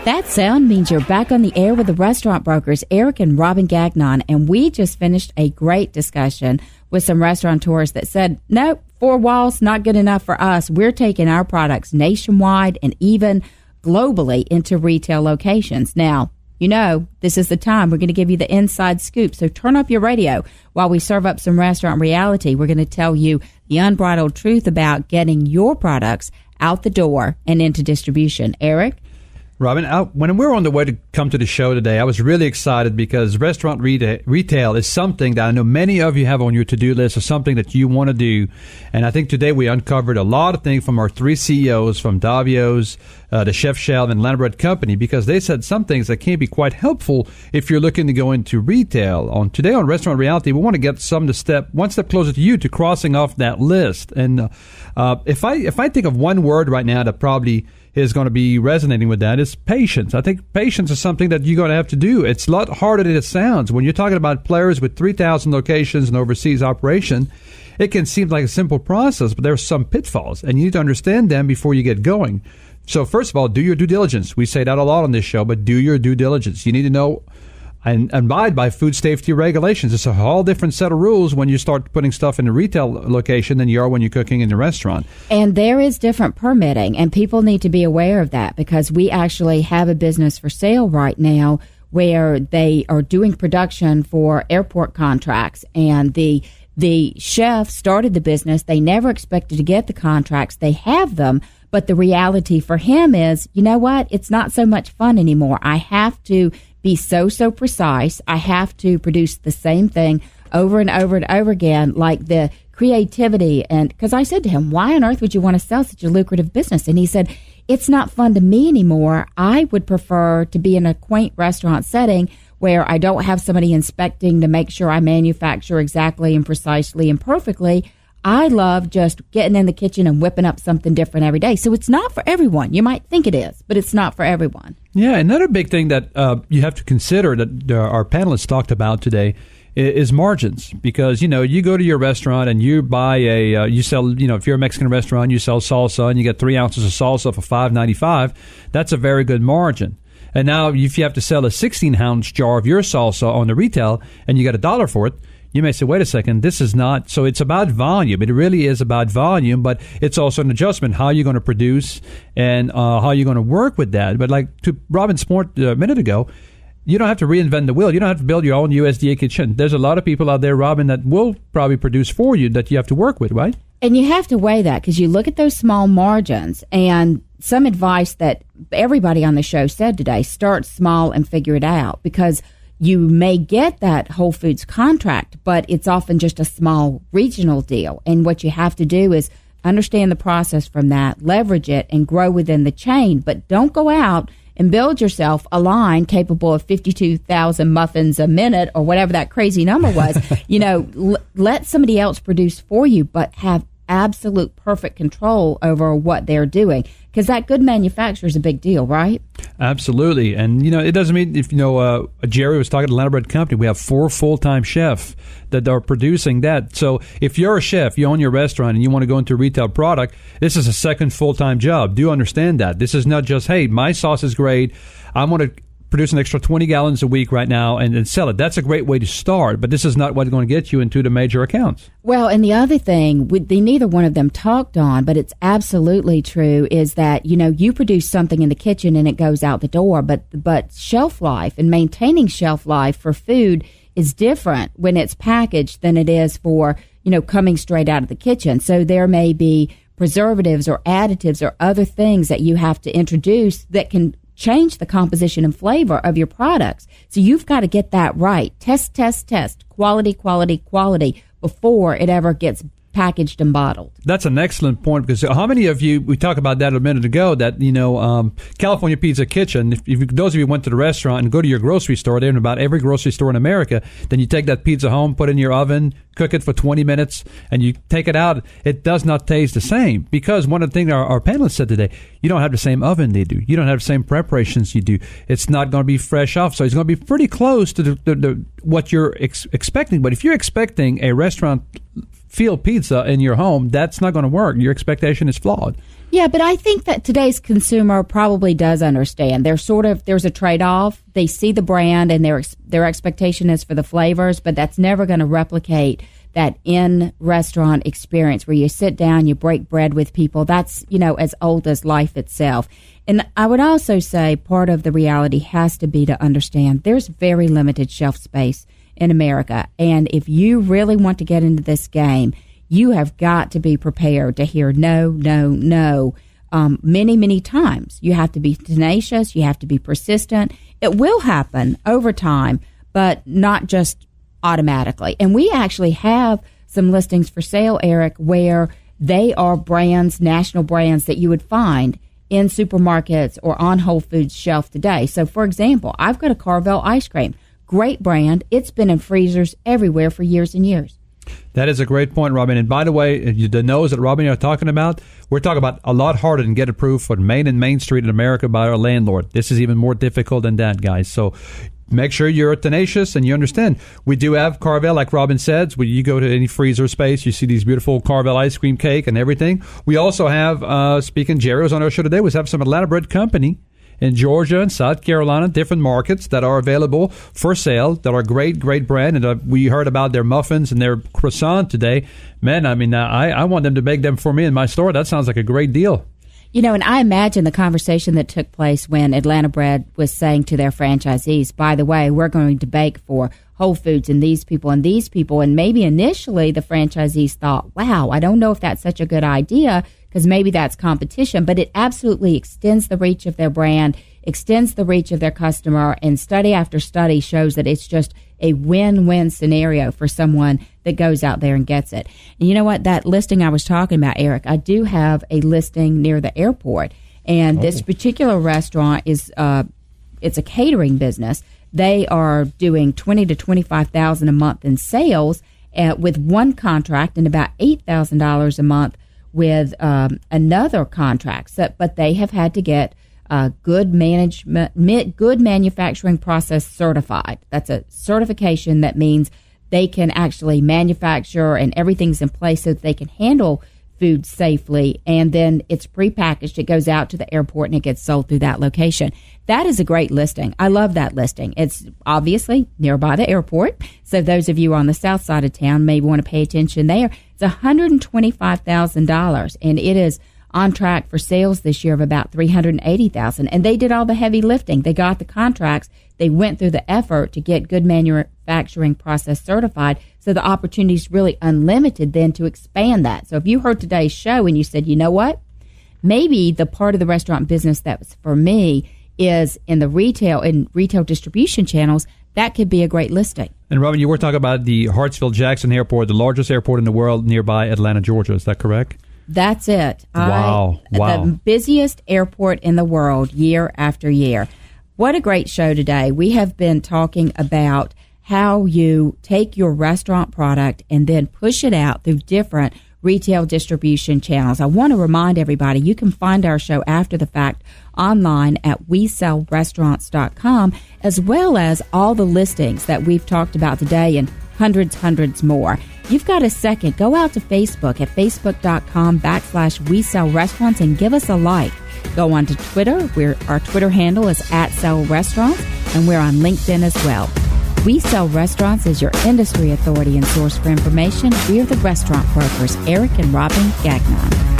That sound means you're back on the air with the restaurant brokers, Eric and Robin Gagnon, and we just finished a great discussion with some restaurateurs that said, no, 4 walls, not good enough for us. We're taking our products nationwide and even globally into retail locations. Now, you know, this is the time we're going to give you the inside scoop, so turn up your radio while we serve up some restaurant reality. We're going to tell you the unbridled truth about getting your products out the door and into distribution. Eric? Robin, when we were on the way to come to the show today, I was really excited because restaurant retail is something that I know many of you have on your to-do list, or something that you want to do. And I think today we uncovered a lot of things from our 3 CEOs, from Davios, the Chef Shell, and Atlanta Bread Company, because they said some things that can be quite helpful if you're looking to go into retail. Today on Restaurant Reality, we want to get one step closer to you, to crossing off that list. And if I think of one word right now that probably is going to be resonating with that, is patience. I think patience is something that you're going to have to do. It's a lot harder than it sounds. When you're talking about players with 3,000 locations and overseas operation, it can seem like a simple process, but there are some pitfalls, and you need to understand them before you get going. So first of all, do your due diligence. We say that a lot on this show, but do your due diligence. You need to know and abide by food safety regulations. It's a whole different set of rules when you start putting stuff in a retail location than you are when you're cooking in the restaurant. And there is different permitting, and people need to be aware of that, because we actually have a business for sale right now where they are doing production for airport contracts, and the chef started the business. They never expected to get the contracts. They have them, but the reality for him is, you know what? It's not so much fun anymore. I have to be so precise. I have to produce the same thing over and over and over again, like the creativity. And because I said to him, why on earth would you want to sell such a lucrative business? And he said, it's not fun to me anymore. I would prefer to be in a quaint restaurant setting where I don't have somebody inspecting to make sure I manufacture exactly and precisely and perfectly. I love just getting in the kitchen and whipping up something different every day. So it's not for everyone. You might think it is, but it's not for everyone. Yeah, another big thing that you have to consider that our panelists talked about today is margins. Because, you go to your restaurant and you buy you sell, if you're a Mexican restaurant, you sell salsa and you get 3 ounces of salsa for $5.95. That's a very good margin. And now if you have to sell a 16-ounce jar of your salsa on the retail and you get $1 for it, you may say, wait a second, this is not. So it's about volume. It really is about volume, but it's also an adjustment, how you're going to produce and how you're going to work with that. But like to Robin's point a minute ago, you don't have to reinvent the wheel. You don't have to build your own USDA kitchen. There's a lot of people out there, Robin, that will probably produce for you that you have to work with, right? And you have to weigh that, because you look at those small margins, and some advice that everybody on the show said today, start small and figure it out, because you may get that Whole Foods contract, but it's often just a small regional deal. And what you have to do is understand the process from that, leverage it, and grow within the chain. But don't go out and build yourself a line capable of 52,000 muffins a minute or whatever that crazy number was. Let somebody else produce for you, but have absolute perfect control over what they're doing, because that good manufacturer is a big deal, right? Absolutely. And it doesn't mean, if Jerry was talking to Atlanta Bread Company, we have 4 full-time chefs that are producing that. So if you're a chef, you own your restaurant and you want to go into a retail product, this is a second full-time job. Do understand that this is not just, hey, my sauce is great, I want to produce an extra 20 gallons a week right now and sell it. That's a great way to start, but this is not what's going to get you into the major accounts. Well, and the other thing, neither one of them talked on, but it's absolutely true, is that, you produce something in the kitchen and it goes out the door, but shelf life and maintaining shelf life for food is different when it's packaged than it is for, coming straight out of the kitchen. So there may be preservatives or additives or other things that you have to introduce that can change the composition and flavor of your products. So you've got to get that right. Test, quality before it ever gets packaged and bottled. That's an excellent point, because how many of you, we talked about that a minute ago, that, California Pizza Kitchen, if those of you went to the restaurant and go to your grocery store, they're in about every grocery store in America, then you take that pizza home, put it in your oven, cook it for 20 minutes, and you take it out, it does not taste the same. Because one of the things our panelists said today, you don't have the same oven they do. You don't have the same preparations you do. It's not going to be fresh off. So it's going to be pretty close to what you're expecting. But if you're expecting a restaurant field pizza in your home, that's not going to work. Your expectation is flawed. Yeah, but I think that today's consumer probably does understand. There's a trade-off. They see the brand and their expectation is for the flavors, but that's never going to replicate that in-restaurant experience where you sit down, you break bread with people. That's, as old as life itself. And I would also say part of the reality has to be to understand there's very limited shelf space in America. And if you really want to get into this game, you have got to be prepared to hear no, no, no many, many times. You have to be tenacious. You have to be persistent. It will happen over time, but not just automatically. And we actually have some listings for sale, Eric, where they are brands, national brands that you would find in supermarkets or on Whole Foods shelf today. So, for example, I've got a Carvel ice cream. Great brand. It's been in freezers everywhere for years and years. That is a great point, Robin. And by the way, the no's that Robin and I are talking about, we're talking about a lot harder than get approved for Main and Main Street in America by our landlord. This is even more difficult than that, guys. So make sure you're tenacious and you understand. We do have Carvel, like Robin said. When you go to any freezer space, you see these beautiful Carvel ice cream cake and everything. We also have, speaking, Jerry was on our show today, we have some Atlanta Bread Company in Georgia and South Carolina, different markets that are available for sale, that are great brand. And we heard about their muffins and their croissant today. Man, I mean, I want them to make them for me in my store. That sounds like a great deal. And I imagine the conversation that took place when Atlanta Bread was saying to their franchisees, by the way, we're going to bake for Whole Foods and these people. And maybe initially the franchisees thought, wow, I don't know if that's such a good idea because maybe that's competition, but it absolutely extends the reach of their brand, extends the reach of their customer, and study after study shows that it's just a win-win scenario for someone that goes out there and gets it. And you know what? That listing I was talking about, Eric, I do have a listing near the airport, and this particular restaurant is it's a catering business. They are doing $20,000 to $25,000 a month in sales with one contract and about $8,000 a month with another contract. But they have had to get good manufacturing process certified. That's a certification that means they can actually manufacture and everything's in place so that they can handle food safely. And then it's prepackaged. It goes out to the airport and it gets sold through that location. That is a great listing. I love that listing. It's obviously nearby the airport. So those of you on the south side of town may want to pay attention there. It's $125,000 and it is on track for sales this year of about $380,000. And they did all the heavy lifting. They got the contracts. They went through the effort to get good manufacturing process certified. So the opportunity is really unlimited then to expand that. So if you heard today's show and you said, you know what, maybe the part of the restaurant business that was for me is in the retail distribution channels, that could be a great listing. And Robin, you were talking about the Hartsfield-Jackson Airport, the largest airport in the world nearby Atlanta, Georgia. Is that correct? That's it. Wow. The busiest airport in the world year after year. What a great show today. We have been talking about how you take your restaurant product and then push it out through different retail distribution channels. I want to remind everybody you can find our show after the fact online at WeSellRestaurants.com, as well as all the listings that we've talked about today and hundreds more. You've got a second, go out to Facebook at facebook.com/WeSellRestaurants and give us a like. Go on to Twitter, where our Twitter handle is @SellRestaurants, and we're on LinkedIn as well. We Sell Restaurants is your industry authority and source for information. We are the restaurant brokers, Eric and Robin Gagnon.